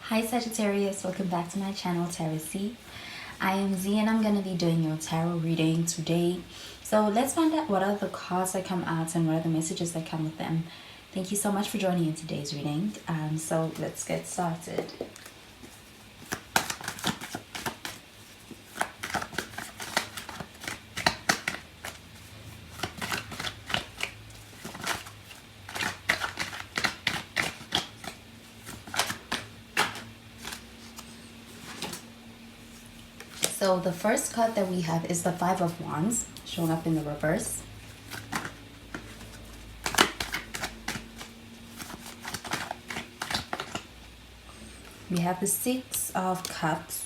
Hi Sagittarius, welcome back to my channel Tarot C. I am Z and I'm going to be doing your tarot reading today. So let's find out what are the cards that come out and what are the messages that come with them. Thank you so much for joining in today's reading. So let's get started. So the first card that we have is the Five of Wands, showing up in the reverse. We have the Six of Cups.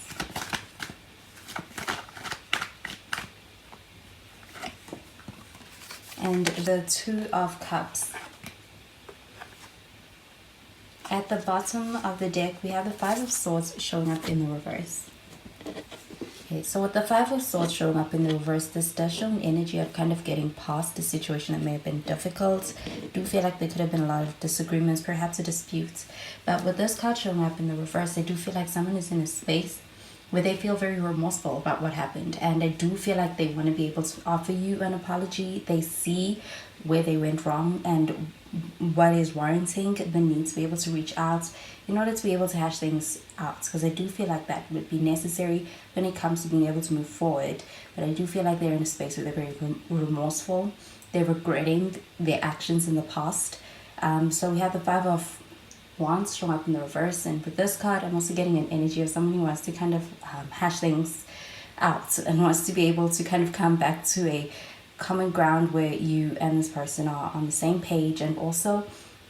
And the Two of Cups. At the bottom of the deck, we have the Five of Swords showing up in the reverse. Okay, so with the Five of Swords showing up in the reverse, this does show an energy of kind of getting past a situation that may have been difficult. I do feel like there could have been a lot of disagreements, perhaps a dispute. But with this card showing up in the reverse, I do feel like someone is in a space where they feel very remorseful about what happened. And I do feel like they want to be able to offer you an apology. They see where they went wrong and what is warranting the need to be able to reach out in order to be able to hash things out, because I do feel like that would be necessary when it comes to being able to move forward. But I do feel like they're in a space where they're very remorseful. They're regretting their actions in the past. So we have the Five of Wands showing up in the reverse, and with this card I'm also getting an energy of someone who wants to kind of hash things out and wants to be able to kind of come back to a common ground where you and this person are on the same page, and also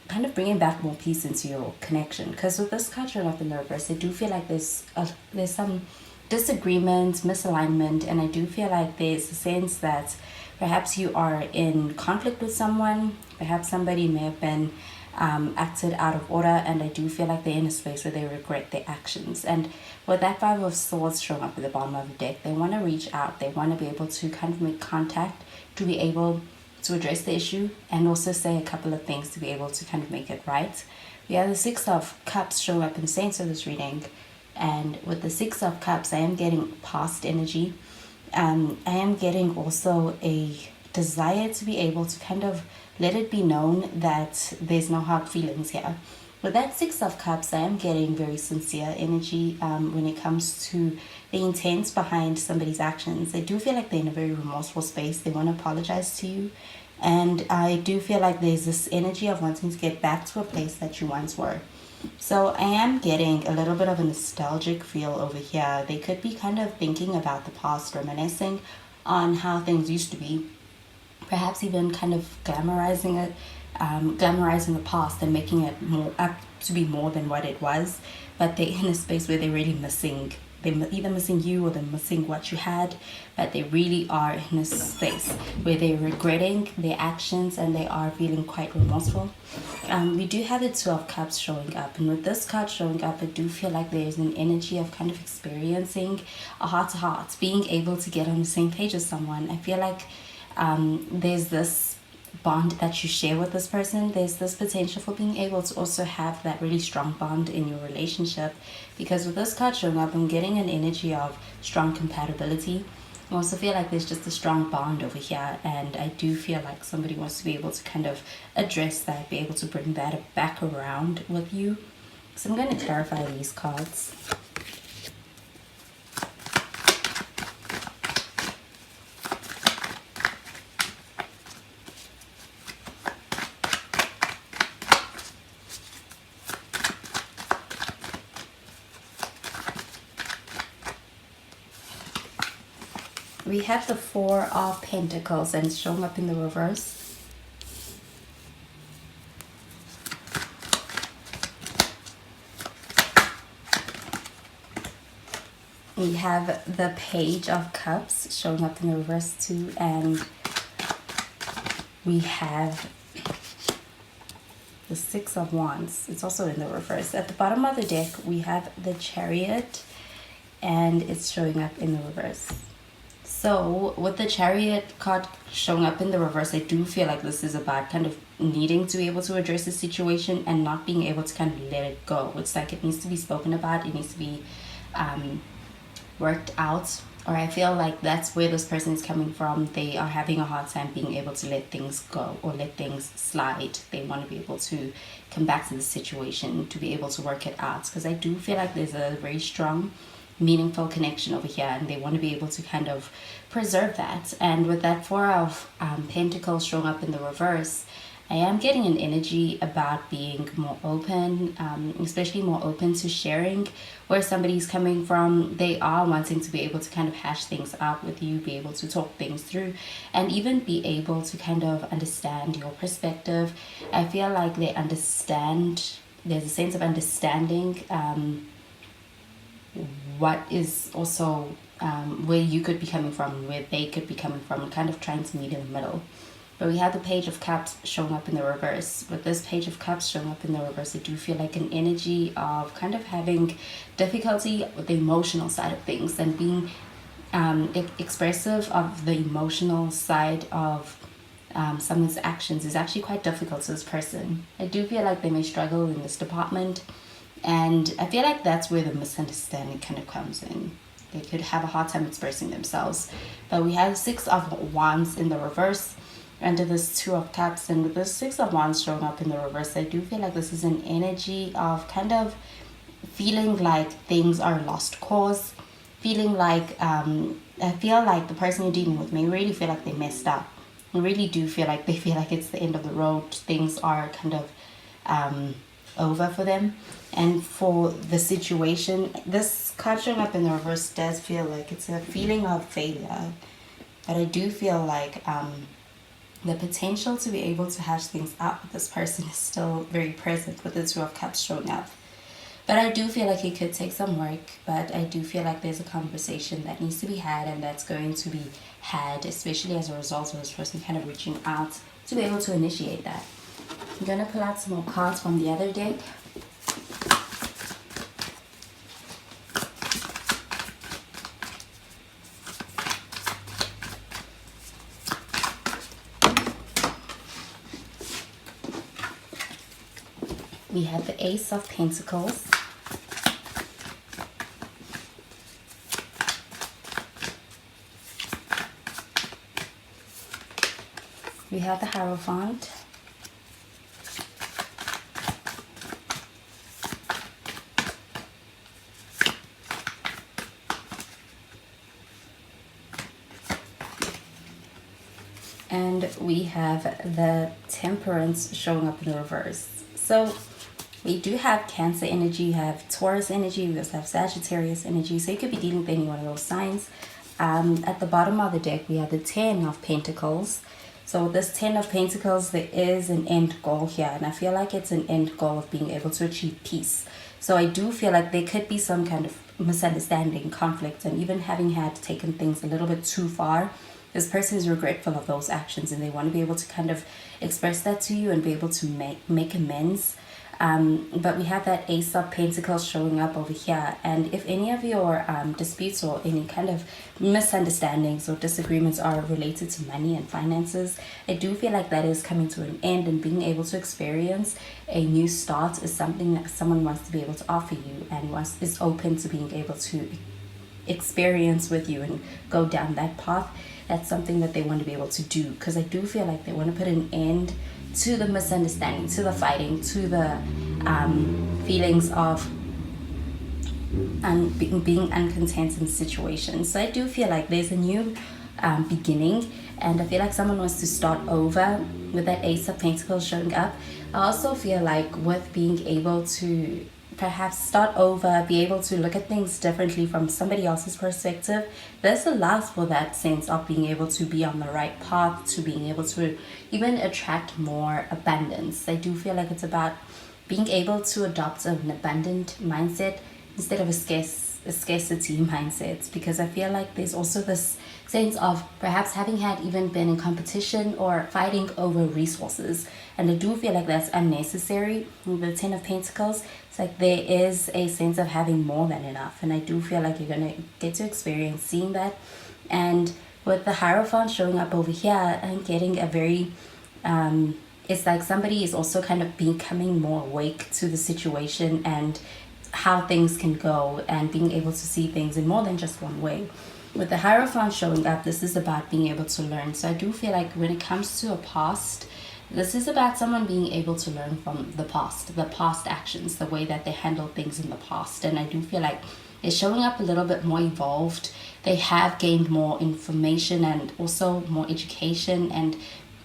kind of bringing back more peace into your connection. Because with this card showing up in the reverse, I do feel like there's some disagreement, misalignment, and I do feel like there's a sense that perhaps you are in conflict with someone. Perhaps somebody may have been acted out of order, and I do feel like they're in a space where they regret their actions. And with that Five of Swords showing up at the bottom of the deck, they want to reach out. They want to be able to kind of make contact to be able to address the issue and also say a couple of things to be able to kind of make it right. We have the Six of Cups showing up in the center of this reading, and with the Six of Cups I am getting past energy. I am getting also a desire to be able to kind of let it be known that there's no hard feelings here. With that Six of Cups, I am getting very sincere energy when it comes to the intent behind somebody's actions. I do feel like they're in a very remorseful space. They want to apologize to you. And I do feel like there's this energy of wanting to get back to a place that you once were. So I am getting a little bit of a nostalgic feel over here. They could be kind of thinking about the past, reminiscing on how things used to be. Perhaps even kind of glamorizing it, glamorizing the past and making it more up to be more than what it was. But they're in a space where they're really missing. They're either missing you or they're missing what you had. But they really are in a space where they're regretting their actions and they are feeling quite remorseful. We do have the Two of Cups showing up, and with this card showing up, I do feel like there's an energy of kind of experiencing a heart-to-heart, being able to get on the same page as someone. I feel like there's this bond that you share with this person. There's this potential for being able to also have that really strong bond in your relationship, because with this card showing up I'm getting an energy of strong compatibility. I also feel like there's just a strong bond over here, and I do feel like somebody wants to be able to kind of address that, be able to bring that back around with you. So I'm going to clarify these cards. We have the Four of Pentacles, and it's showing up in the reverse. We have the Page of Cups showing up in the reverse too, and we have the Six of Wands. It's also in the reverse. At the bottom of the deck, we have the Chariot, and it's showing up in the reverse. So with the Chariot card showing up in the reverse, I do feel like this is about kind of needing to be able to address the situation and not being able to kind of let it go. It's like it needs to be spoken about, it needs to be worked out, or I feel like that's where this person is coming from. They are having a hard time being able to let things go or let things slide. They want to be able to come back to the situation, to be able to work it out, because I do feel like there's a very strong meaningful connection over here, and they want to be able to kind of preserve that. And with that Four of Pentacles showing up in the reverse, I am getting an energy about being more open, especially more open to sharing where somebody's coming from. They are wanting to be able to kind of hash things out with you, be able to talk things through, and even be able to kind of understand your perspective. I feel like they understand, there's a sense of understanding what is also where you could be coming from, where they could be coming from, and kind of trying to meet in the middle. But we have the Page of Cups showing up in the reverse. With this Page of Cups showing up in the reverse, I do feel like an energy of kind of having difficulty with the emotional side of things, and being expressive of the emotional side of someone's actions is actually quite difficult to this person. I do feel like they may struggle in this department, and I feel like that's where the misunderstanding kind of comes in. They could have a hard time expressing themselves. But we have Six of Wands in the reverse under this Two of Cups, and with this Six of Wands showing up in the reverse, I do feel like this is an energy of kind of feeling like things are lost cause, feeling like I feel like the person you're dealing with may really feel like they messed up. I really do feel like they feel like it's the end of the road. Things are kind of over for them. And for the situation, this card showing up in the reverse does feel like it's a feeling of failure. But I do feel like the potential to be able to hash things out with this person is still very present with the Two of Cups showing up. But I do feel like it could take some work, but I do feel like there's a conversation that needs to be had, and that's going to be had, especially as a result of this person kind of reaching out to be able to initiate that. I'm going to pull out some more cards from the other deck. We have the Ace of Pentacles. We have the Hierophant. And we have the Temperance showing up in the reverse. So we do have Cancer energy, you have Taurus energy, we also have Sagittarius energy. So you could be dealing with any one of those signs. At the bottom of the deck, we have the Ten of Pentacles. So with this Ten of Pentacles, there is an end goal here. And I feel like it's an end goal of being able to achieve peace. So I do feel like there could be some kind of misunderstanding, conflict, and even having had taken things a little bit too far. This person is regretful of those actions, and they want to be able to kind of express that to you and be able to make amends. But we have that Ace of Pentacles showing up over here. And if any of your disputes or any kind of misunderstandings or disagreements are related to money and finances, I do feel like that is coming to an end, and being able to experience a new start is something that someone wants to be able to offer you, and is open to being able to experience with you and go down that path. That's something that they want to be able to do, because I do feel like they want to put an end to the misunderstanding, to the fighting, to the feelings of being uncontent in situations. So I do feel like there's a new beginning, and I feel like someone wants to start over with that Ace of Pentacles showing up. I also feel like with being able to perhaps start over, be able to look at things differently from somebody else's perspective, this allows for that sense of being able to be on the right path, to being able to even attract more abundance. I do feel like it's about being able to adopt an abundant mindset instead of a scarcity mindset, because I feel like there's also this sense of perhaps having had even been in competition or fighting over resources, and I do feel like that's unnecessary. With the Ten of Pentacles, it's like there is a sense of having more than enough, and I do feel like you're going to get to experience seeing that. And With the Hierophant showing up over here, I'm getting a very, it's like somebody is also kind of becoming more awake to the situation and how things can go, and being able to see things in more than just one way. With the Hierophant showing up, this is about being able to learn. So I do feel like when it comes to a past, this is about someone being able to learn from the past actions, the way that they handled things in the past. And I do feel like it's showing up a little bit more evolved. They have gained more information and also more education, and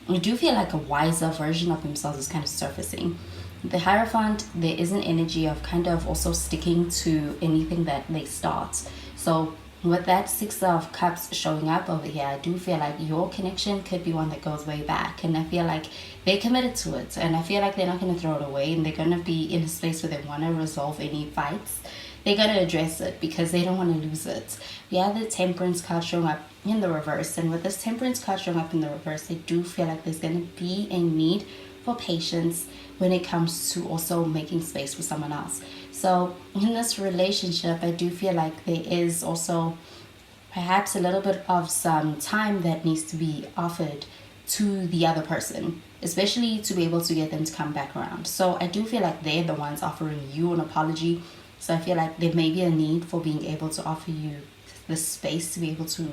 I do feel like a wiser version of themselves is kind of surfacing. The Hierophant, there is an energy of kind of also sticking to anything that they start. So with that Six of Cups showing up over here, I do feel like your connection could be one that goes way back, and I feel like they're committed to it, and I feel like they're not going to throw it away, and they're going to be in a space where they want to resolve any fights. They're going to address it because they don't want to lose it. We have the Temperance card showing up in the reverse, and with this Temperance card showing up in the reverse, I do feel like there's going to be a need for patience when it comes to also making space for someone else. So in this relationship, I do feel like there is also perhaps a little bit of some time that needs to be offered to the other person, especially to be able to get them to come back around. So I do feel like they're the ones offering you an apology. So I feel like there may be a need for being able to offer you the space to be able to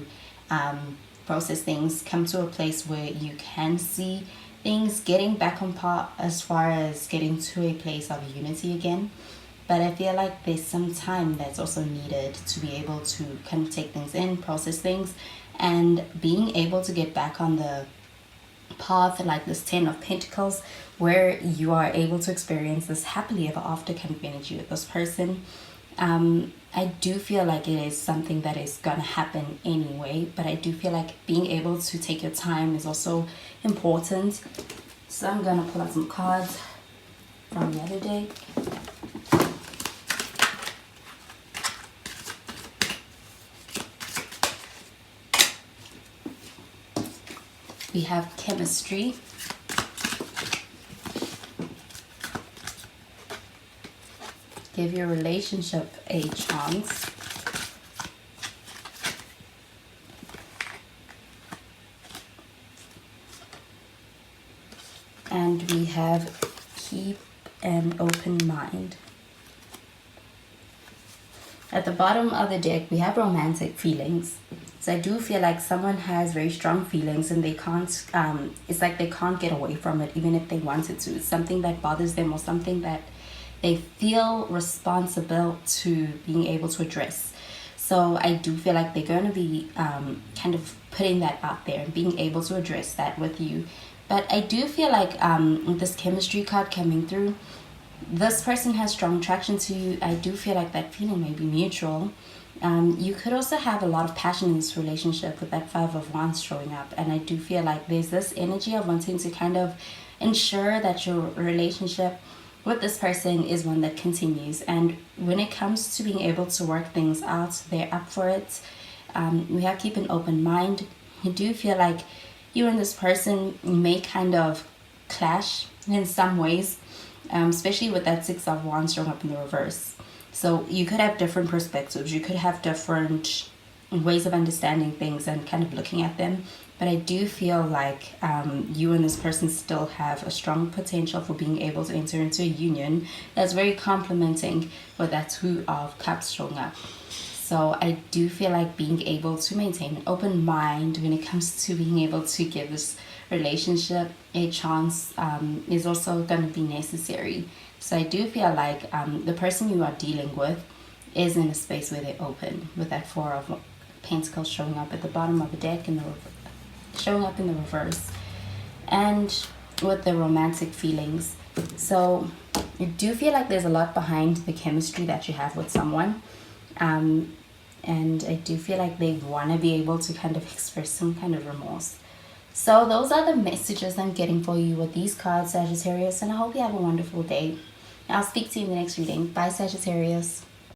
process things, come to a place where you can see things getting back on par as far as getting to a place of unity again. But I feel like there's some time that's also needed to be able to kind of take things in, process things, and being able to get back on the path like this Ten of Pentacles, where you are able to experience this happily ever after kind of energy with this person. I do feel like it is something that is going to happen anyway, but I do feel like being able to take your time is also important. So I'm going to pull out some cards from the other deck. We have chemistry. Give your relationship a chance. And we have keep an open mind. At the bottom of the deck, we have romantic feelings. So I do feel like someone has very strong feelings, and they can't, it's like they can't get away from it even if they wanted to. It's something that bothers them or something that they feel responsible to being able to address. So I do feel like they're going to be kind of putting that out there and being able to address that with you. But I do feel like with this chemistry card coming through, this person has strong attraction to you. I do feel like that feeling may be mutual. You could also have a lot of passion in this relationship with that Five of Wands showing up. And I do feel like there's this energy of wanting to kind of ensure that your relationship with this person is one that continues. And when it comes to being able to work things out, they're up for it. We have keep an open mind. I do feel like you and this person may kind of clash in some ways, especially with that Six of Wands showing up in the reverse. So you could have different perspectives. You could have different ways of understanding things and kind of looking at them. But I do feel like you and this person still have a strong potential for being able to enter into a union that's very complementing with that Two of Cups showing up. So I do feel like being able to maintain an open mind when it comes to being able to give this relationship a chance is also going to be necessary. So I do feel like the person you are dealing with is in a space where they're open, with that Four of Pentacles showing up at the bottom of the deck and showing up in the reverse, and with the romantic feelings. So I do feel like there's a lot behind the chemistry that you have with someone, and I do feel like they want to be able to kind of express some kind of remorse. So those are the messages I'm getting for you with these cards, Sagittarius, and I hope you have a wonderful day. I'll speak to you in the next reading. Bye, Sagittarius.